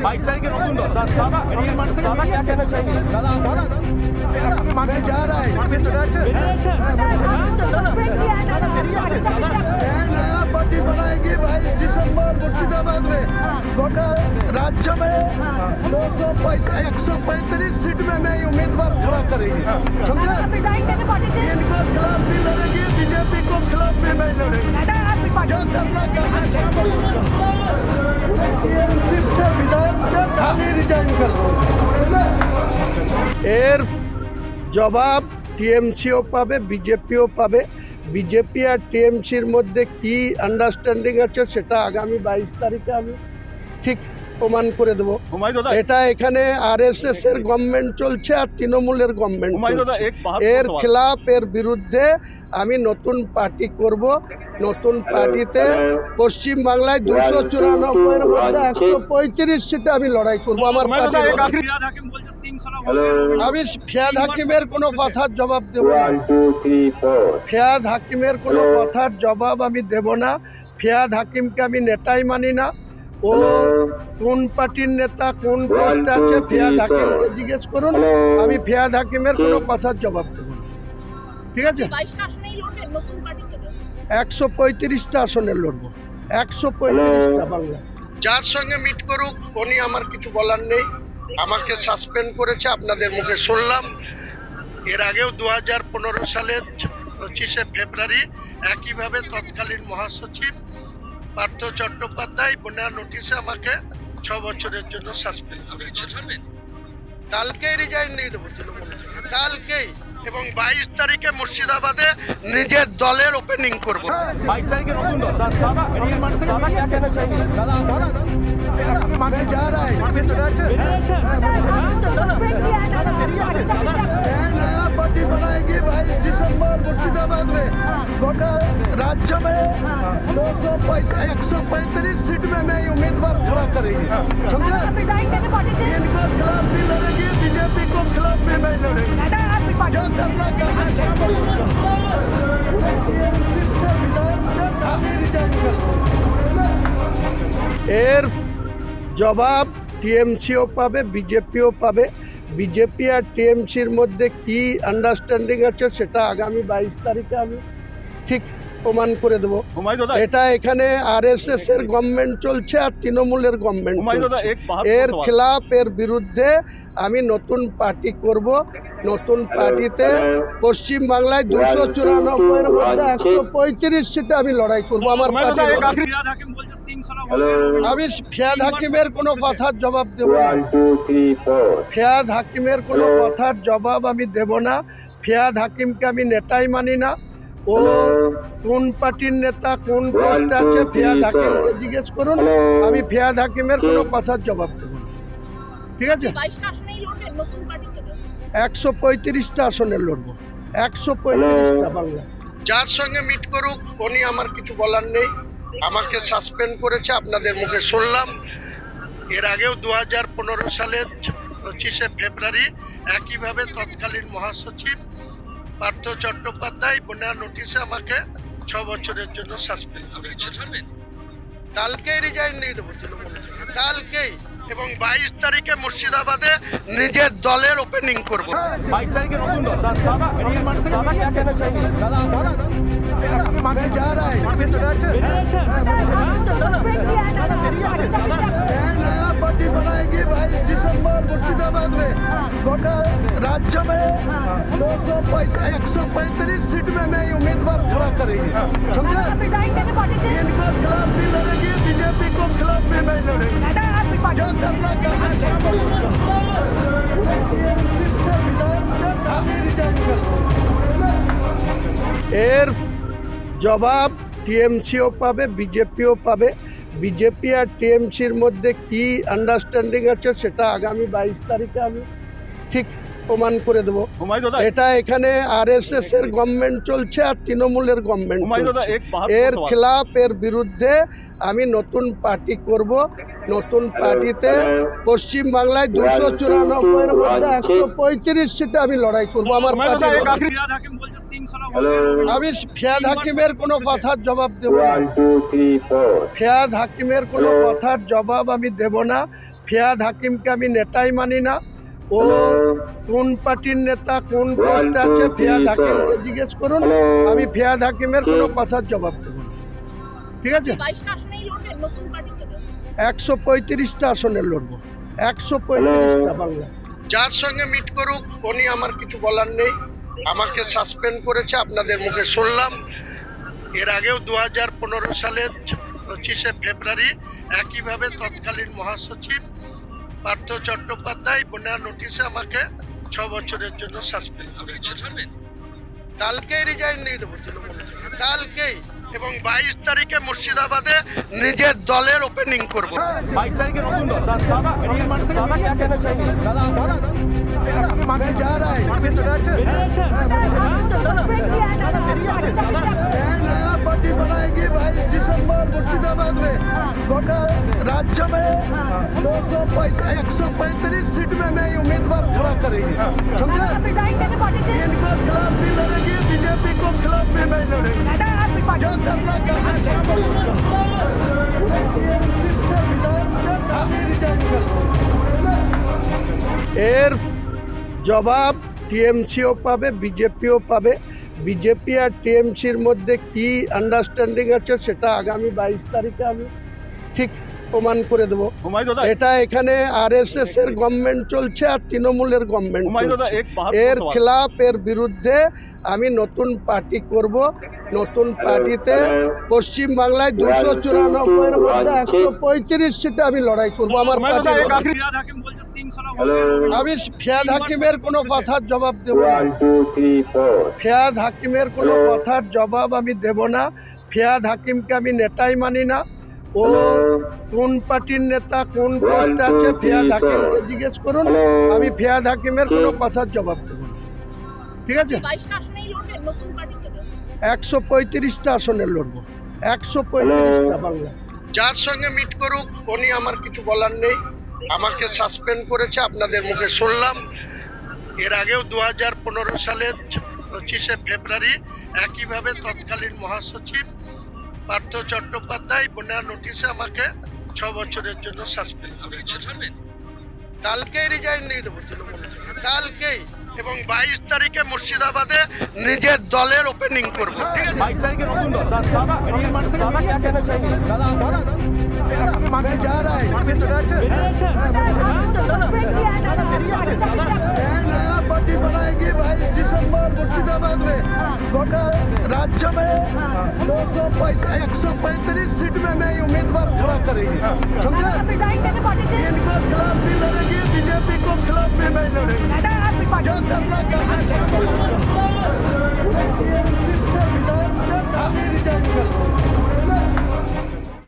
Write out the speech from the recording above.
22 तारीख के नतून दल दादा दादा क्या कहना चाहिए दादा दादा मार्च जा रहा है फिर चला नया पार्टी बनाएगी 22 दिसंबर मुर्शिदाबाद में गोटा राज्य में 135 सीट में नई उम्मीदवार खड़ा करेगी समझे इनको खिलाफ भी लड़ेगी बीजेपी को खिलाफ भी नहीं लड़ेगी जो करना करना এর জবাব টিএমসিও পাবে বিজেপিও পাবে। বিজেপি আর টিএমসির মধ্যে কি আন্ডারস্ট্যান্ডিং আছে সেটা আগামী 22 তারিখে আমি ঠিক প্রমাণ করে দেবো। এটা এখানে আরএসএস এর গভর্নমেন্ট চলছে আর তৃণমূলের গভর্নমেন্ট এর খেলাফ এর বিরুদ্ধে আমি নতুন পার্টি করব। নতুন পার্টিতে পশ্চিম বাংলায় 294 এর মধ্যে 135 সিটে আমি লড়াই করব। আমার আমি ফিয়াদ হাকিমের কোনো কথার জবাব দেব না। ফিয়াদ হাকিমের কোনো কথার জবাব আমি দেব না। ফিয়াদ হাকিমকে আমি নেতাই মানি না। ও কোন পার্টির নেতা কোন পোস্টে আছে ফিয়াদ হাকিমকে জিজ্ঞেস করুন। আমি ফিয়াদ হাকিমের কোনো কথার জবাব দেব না। ঠিক আছে 135টা আসনে লড়বো 135টা বাংলা। যার সঙ্গে মিট করুক উনি আমার কিছু বলার নেই। আমাকে সাসপেন্ড করেছে আপনাদের মুখে শুনলাম। এর আগেও 2015 সালের 25শে ফেব্রুয়ারি একইভাবে তৎকালীন মহাসচিব পার্থ চট্টোপাধ্যায় বিনা নোটিশে আমাকে 6 বছরের জন্য সাসপেন্ড করেছে। কালকেই রিজাইন দিয়ে দেবো তৃণমূল থেকে কালকেই এবং 22 তারিখে মুর্শিদাবাদে নিজের দলের ওপেনিং করব। 22 তারিখে নতুন দল দাদা क्या कहना चाहिए दादा दादा मार्च जा रहा है फिर चला नया पार्टी बनाएगी 22 दिसंबर मुर्शिदाबाद में गोटा राज्य में 135 सीट में नई उम्मीदवार खड़ा करेगी समझे इनको खिलाफ भी लड़ेगी बीजेपी को खिलाफ भी नहीं लड़ेगी जो करना करना এর জবাব টিএমসিও পাবে বিজেপিও পাবে। বিজেপি আর টিএমসির মধ্যে কি আন্ডারস্ট্যান্ডিং আছে সেটা আগামী 22 তারিখে আমি ঠিক প্রমাণ করে দেবো। এটা এখানে আরএসএস এর গভর্নমেন্ট চলছে আর তৃণমূলের গভর্নমেন্ট এর খেলাফ এর বিরুদ্ধে আমি নতুন পার্টি করব। নতুন পার্টিতে পশ্চিম বাংলায় 294 এর মধ্যে 135 সিটে আমি লড়াই করব। আমার আমি ফিয়াদ হাকিমের কোনো কথার জবাব দেব না। ফিয়াদ হাকিমের কোনো কথার জবাব আমি দেব না। ফিয়াদ হাকিমকে আমি নেতাই মানি না। ও কোন পার্টির নেতা কোন পোস্টে আছে ফিয়াদ হাকিমকে জিজ্ঞেস করুন। আমি ফিয়াদ হাকিমের কোনো কথার জবাব দেব না। ঠিক আছে 135টা আসনে লড়বো 135টা বাংলা। যার সঙ্গে মিট করুক উনি আমার কিছু বলার নেই। আমাকে সাসপেন্ড করেছে আপনাদের মুখে শুনলাম। এর আগেও 2015 সালের 25শে ফেব্রুয়ারি একইভাবে তৎকালীন মহাসচিব পার্থ চট্টোপাধ্যায় বিনা নোটিশে আমাকে 6 বছরের জন্য সাসপেন্ড করেছে। কালকেই রিজাইন দিয়ে দেবো তৃণমূল থেকে কালকেই এবং 22 তারিখে মুর্শিদাবাদে নিজের দলের ওপেনিং করব। 22 তারিখে নতুন দল দাদা क्या कहना चाहिए दादा दादा मार्च जा रहा है फिर चला नया पार्टी बनाएगी 22 दिसंबर मुर्शिदाबाद में गोटा राज्य में 135 सीट में नई उम्मीदवार खड़ा करेगी समझे इनको खिलाफ भी लड़ेगी बीजेपी को खिलाफ भी नहीं लड़ेगी जो करना करना এর জবাব টিএমসিও পাবে বিজেপিও পাবে। বিজেপি আর টিএমসির মধ্যে কি আন্ডারস্ট্যান্ডিং আছে সেটা আগামী 22 তারিখে আমি ঠিক প্রমাণ করে দেবো। এটা এখানে আরএসএস এর গভর্নমেন্ট চলছে আর তৃণমূলের গভর্নমেন্ট, এর খেলাফ, এর বিরুদ্ধে আমি নতুন পার্টি করব। নতুন পার্টিতে পশ্চিম বাংলায় 294-এর মধ্যে 135 সিটে আমি লড়াই করবো। আমার আমি ফিয়াদ হাকিমের কোনো কথার জবাব দেব না। ফিয়াদ হাকিমের কোনো কথার জবাব আমি দেব না। ফিয়াদ হাকিমকে আমি নেতাই মানি না। ও কোন পার্টির নেতা, কোন পোস্টে আছে, ফিয়াদ হাকিমকে জিজ্ঞেস করুন। আমি ফিয়াদ হাকিমের কোনো কথার জবাব দেব না। ঠিক আছে, 135টা আসনে লড়বো, 135টা বাংলা। যার সঙ্গে মিট করুক, উনি আমার কিছু বলার নেই। আমাকে সাসপেন্ড করেছে, আপনাদের মুখে শুনলাম। এর আগেও 2015 সালের 25শে ফেব্রুয়ারি একইভাবে তৎকালীন মহাসচিব পার্থ চট্টোপাধ্যায় বিনা নোটিশে আমাকে 6 বছরের জন্য সাসপেন্ড করেছে। কালকেই রিজাইন দিয়ে দেবো তৃণমূল থেকে, কালকেই। এবং 22 তারিখে মুর্শিদাবাদে নিজের দলের ওপেনিং করবো। 22 তারিখে নতুন দল দাদা क्या कहना चाहिए दादा मार्केट जा रहा है पार्टी बनाएगी 22 दिसंबर मुर्शिदाबाद में। गोटा राज्य में 135 सीट में मैं उम्मीदवार खड़ा करेंगे, समझे? इनको खिलाफ भी लड़ेगी, बीजेपी को खिलाफ भी मैं लड़ेगी। जो करना करना এর জবাব টিএমসিও পাবে, বিজেপিও পাবে। বিজেপি আর টিএমসির মধ্যে কি আন্ডারস্ট্যান্ডিং আছে সেটা আগামী 22 তারিখে আমি ঠিক প্রমাণ করে দেবো। এটা এখানে আরএসএস এর গভর্নমেন্ট চলছে আর তৃণমূলের গভর্নমেন্ট, এর খেলাফ, এর বিরুদ্ধে আমি নতুন পার্টি করব। নতুন পার্টিতে পশ্চিম বাংলায় 294-এর মধ্যে 135 সিটে আমি লড়াই করব। আমার আমি ফিয়াদ হাকিমের কোনো কথার জবাব দেব না। ফিয়াদ হাকিমের কোনো কথার জবাব আমি দেব না। ফিয়াদ হাকিমকে আমি নেতাই মানি না। ও কোন পার্টির নেতা, কোন পোস্টে আছে, ফিয়াদ হাকিমকে জিজ্ঞেস করুন। আমি ফিয়াদ হাকিমের কোনো কথার জবাব দেব না। ঠিক আছে, 135টা আসনে লড়বো, 135টা বাংলা। যার সঙ্গে মিট করুক, উনি আমার কিছু বলার নেই। আমাকে সাসপেন্ড করেছে, আপনাদের মুখে শুনলাম। এর আগেও 2015 সালের 25শে ফেব্রুয়ারি একইভাবে তৎকালীন মহাসচিব পার্থ চট্টোপাধ্যায় বিনা নোটিশে আমাকে 6 বছরের জন্য সাসপেন্ড করেছে। কালকেই রিজাইন দিয়ে দেবো তৃণমূল থেকে, কালকেই। এবং 22 তারিখে মুর্শিদাবাদে নিজের দলের ওপেনিং করবো। ঠিক আছে, 22 তারিখে নতুন দল দাদা क्या कहना चाहिए दादा मार्केट जा रहा है पार्टी बनाएगी 22 दिसंबर मुर्शिदाबाद में। गोटा राज्य में 135 सीट में मैं उम्मीदवार खड़ा करेंगे, समझे? इनको